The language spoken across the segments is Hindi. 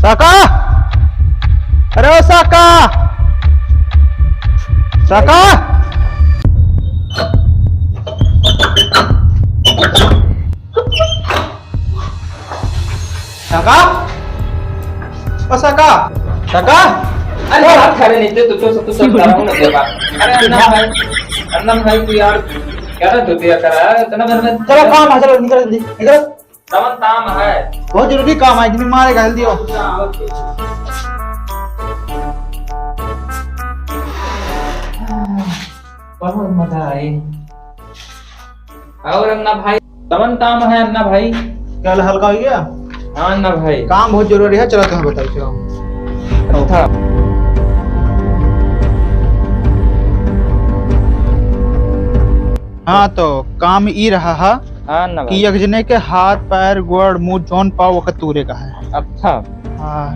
साका, अरे ओ साका, साका, साका, ओ साका, साका। अरे बात खड़े नहीं थे तो सब करा हूं ना देवा। अरे अन्ना भाई तू यार क्या रहा तू दिया करा इतना बन चलो काम है, चलो निकल जल्दी निकलो। तमन काम है बहुत जरूरी काम है, जिन्हें मारेगा जल्दी हो। बहुत मजा आई। और अन्ना भाई तमन काम है अन्ना भाई। क्या हल्का हो गया? हाँ अन्ना भाई काम बहुत जरूरी है, चलो तुम्हें बताओ। चलो अच्छा हाँ, तो काम ई रहा है हाँ अन्ना कि भाई। एक जने के हाथ पैर गोड़ मुंह जौन पाओ वक्त तूरे का है। अच्छा हाँ,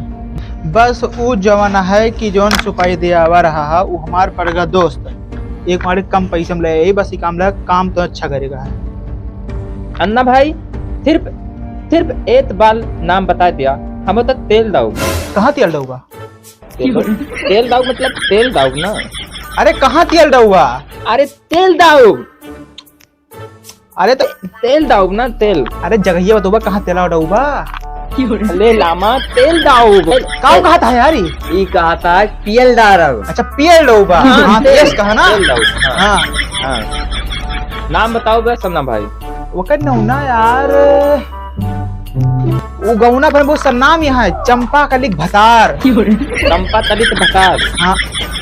बस वो जवाना है कि जौन सुपाई दिया हुआ रहा है वो हमार पड़ेगा दोस्त। एक हमारे कम पैसे में ले यही बस ये काम लगा, काम तो अच्छा करेगा है। अन्ना भाई सिर्फ एक बाल नाम बता दिया हमें तो तेल दाऊ। कहाँ तेल डूबा? तेल दाऊ मतलब तेल दाऊ ना। अरे कहाँ तेल डूबा? अरे तेल दाऊ, अरे तो तेल दाऊ ना तेल। अरे जगह बतूबा कहाँ तेला डूबा? ले लामा तेल दाऊ। काऊ कहा था यार ये? ये कहा था तेल दाऊ। अच्छा पीएल डूबा। हाँ तेज कहा ना। तेल दाऊ हाँ हाँ हाँ। नाम बताओ बस अन्ना भाई। वो कर ना यार, वो गौना पर बहुत सरनाम यहाँ है, चंपा कली के भतार। चंपा तली ते भताल। हाँ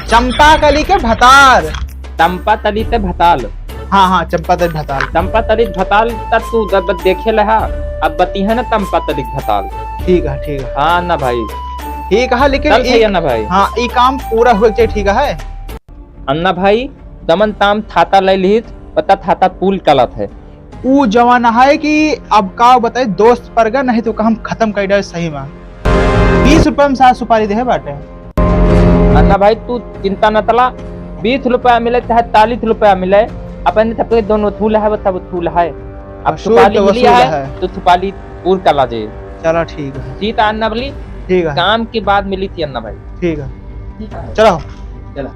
चंपा कली के भतार। चंपा तली ते भताल। हाँ हाँ चंपा कली भतार। चंपा तली भताल तब तू जब देखे लहा अब बती है ना चंपा तली भताल। ठीक है ठीक है। हाँ अन्ना भाई ठीक है लेकिन चल सही अन्ना भाई। हाँ ये काम पूरा हुआ चाहिए। ठीक है अन्ना भाई दमन ताम थाता ले ली पता थाता पुल कलत है। वो जवाना है कि अब का बताए दोस्त पर गया नहीं तो हम खत्म कर दे सही में। 20 रुपए में 7 सुपारी दे बाटे। अन्ना भाई तू चिंता न तला, 20 रुपया मिले चाहे 40 रुपया मिले अपन सबके दोनों थूल है तब थूल है। अब वसूल सुपाली तो मिली वसूल है है। तो सुपाली पूर कला जे। चलो ठीक है सीता अन्ना बोली ठीक है काम के बाद मिली थी अन्ना भाई। ठीक है चलो। चला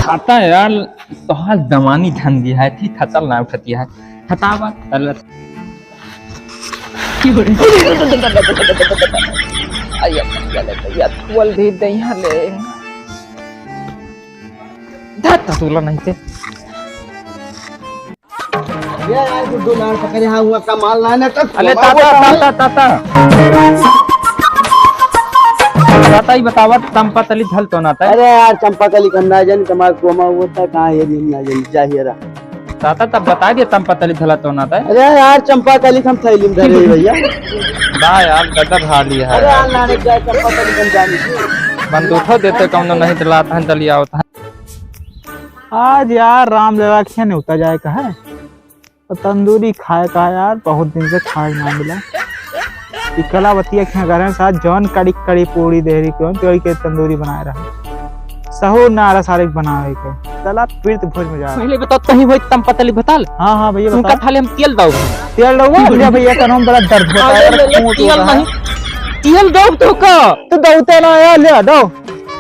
खाता है यार तो हाल दमानी धन दिया है थी थचल ना उठती है थतावा तल या तुल दे दे यहाँ ले धत तुला नहीं थे। यार दो लाल पकड़े हाँ हुआ कमाल ना तो अरे ताता ताता ही बतावा चंपा तली धल तो ना था। अरे यार चंपा कली करना जानी तुम्हारा कोमा होता कहाँ है दिन ना जानी चाहिए रहा। ताता तब बता दिया चंपा तली धला तो ना था। अरे यार चंपा कली हम थैली में धरे भैया। बा यार गदर हाली है। अरे यार लाने क्या चंपा कली हम जानी बंदूक देते कौन नहीं दिलाता है दलिया होता है। आज यार रामलीला क्या नहीं होता जाए का है तो तंदूरी खाए का है यार, बहुत दिन से खाए ना मिला। कलावतिया के घर में साथ जौन कड़ी कड़ी पूरी देहरी क्यों तो के तंदूरी बनाए रहा सहू नारा सारे बनावे के चला पीड़ित भोज में जा। पहले बताओ कहीं वही चंपा तली बताल। हाँ हाँ भैया उनका थाली हम तेल दाऊ तेल डूबा भैया भैया का नाम बड़ा दर्द होता है। तेल नहीं तेल दाऊ तो का तो दौते ना यार ले दो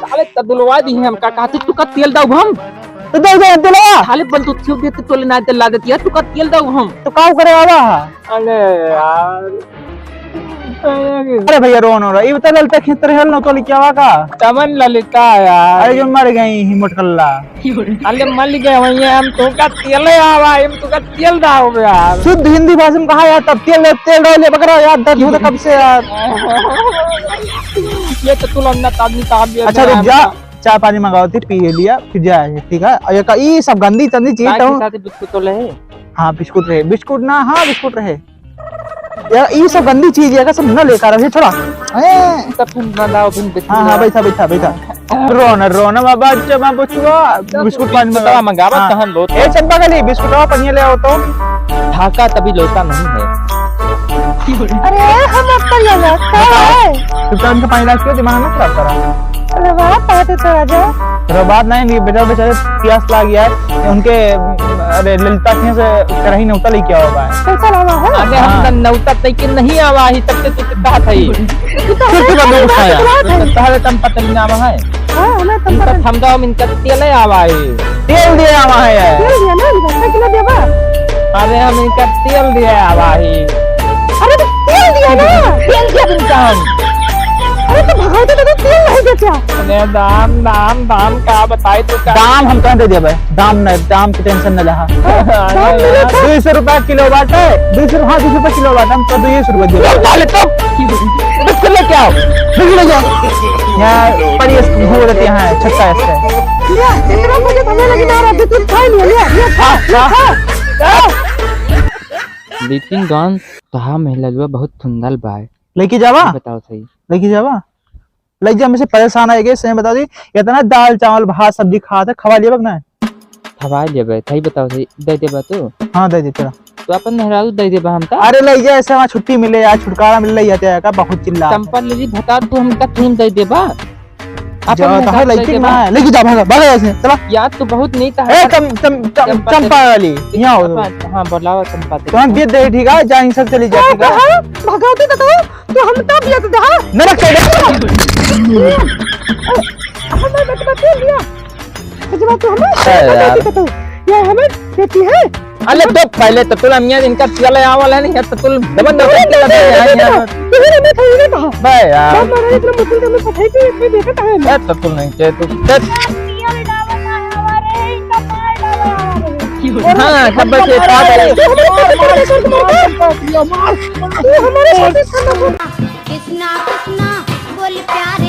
साले तदुलवा दी हम का कहते तू का तेल दाऊ हम तो दो दिलवा खाली बंदूक छू देते तो ना दिला देती है तू का तेल दाऊ हम। तो काऊ करे बाबा। अरे यार अरे भैया रोन हो रहा ये बता ललता खेत रहल न तो क्या का चमन ललिता यार। अरे जो मर गई हिम्मत कल्ला। अरे मल गए वही हम तो का तेल आवा हम तो का तेल दाऊ यार। शुद्ध हिंदी भाषा में कहा यार तब तेल तेल डाले बकरा यार दर्द होता कब से यार। ये तो तू लन्ना आदमी का भी। अच्छा रुक जा चाय पानी मंगाओ थी पी लिया फिर जाए ठीक है। और ये सब गंदी चंदी चीज तो बिस्कुट तो ले। हाँ बिस्कुट रहे बिस्कुट ना हाँ बिस्कुट रहे यार ये सब गंदी चीज है सब न लेकर छोड़ा। ए, तब फिर बनाओ फिर हाँ हाँ बैठा बैठा बैठा रोना बाबा चमा बचुआ बिस्कुट पानी बतावा बताओ मंगावा हाँ। कहन लो ए चंपा गली बिस्कुट और पनिया ले आओ तो ढाका तभी लोता नहीं है। अरे हम अपन लगा तो उनका पानी ला क्यों दिमाग में खराब करा अरे वाह पाते तो आजा तो बात नहीं बेटा बेचारे प्यास लग गया है उनके अरे ललिता के से करही नौता लेके आओ बा कैसा लगा है अरे हम तो नौता तक के नहीं आवा ही तब से तू कहा था ही फिर बंदूक उठाया तहले तम पता नहीं नाम है हां हमें तुम इनका हम दाव इनका तेल आवा है तेल दिया आवा है यार तेल दिया ना इधर किलो देबा अरे हम इनका तेल दिया आवा है अरे तो तेल दिया ना तेल दिया इनका हम अरे तो भगाते तो तेल नहीं दे क्या अरे दाम का बताए तो का दाम हम कहाँ दे दिया भाई दाम नहीं दाम की टेंशन न लहा दाम मिले था 200 रुपया किलो बाटे 200 हाँ 200 रुपया किलो बाटे हम तो 200 रुपया दे डाले तो बिस्कुट लेके आओ बिस्कुट ले जाओ यहाँ पर ये हो देते हैं छक्का ऐसे लिया इतना मुझे हमें लगी ना रहा बिल्कुल खा लिया लिया लेकिन गान कहा महिला बहुत सुंदर बाय लेके जावा बताओ सही लेके जावा लग जा मुझे परेशान आएगा सही बता दी इतना दाल चावल भात सब्जी खा था खवा लिया ना खवा लेबे सही बताओ सही दे देबा तू हाँ दे दे तेरा तो अपन मेहरारू दे देबा हम ता अरे ले जा ऐसे वहाँ छुट्टी मिले यार छुटकारा मिल रही है का बहुत चिल्ला चंपल जी बता तू हमका क्रीम दे देबा जो है लेके ना लेके जा भागा भागा ऐसे चला यार तू बहुत नहीं था ए चंपा वाली यहाँ हो हां बोलावा चंपा तो हम भी दे ठीक है जाइन सब चली जा ठीक है भगाते तो तो हम तब दिया तो दहा नरक कर हमें बता तेल दिया जब तू हमें तो ये हमें देती है अरे तो पहले तो तुला मियां इनका चले आवल है नहीं तो तुल दबन दबन के लगे यार ये मैं खाई नहीं कहा बे यार हमारा इतना मुश्किल में पठाई के इतने देखा है ए तो तुल नहीं के तू हां सब बच्चे पागल हमारे साथ कृष्णा कृष्णा बोल प्यार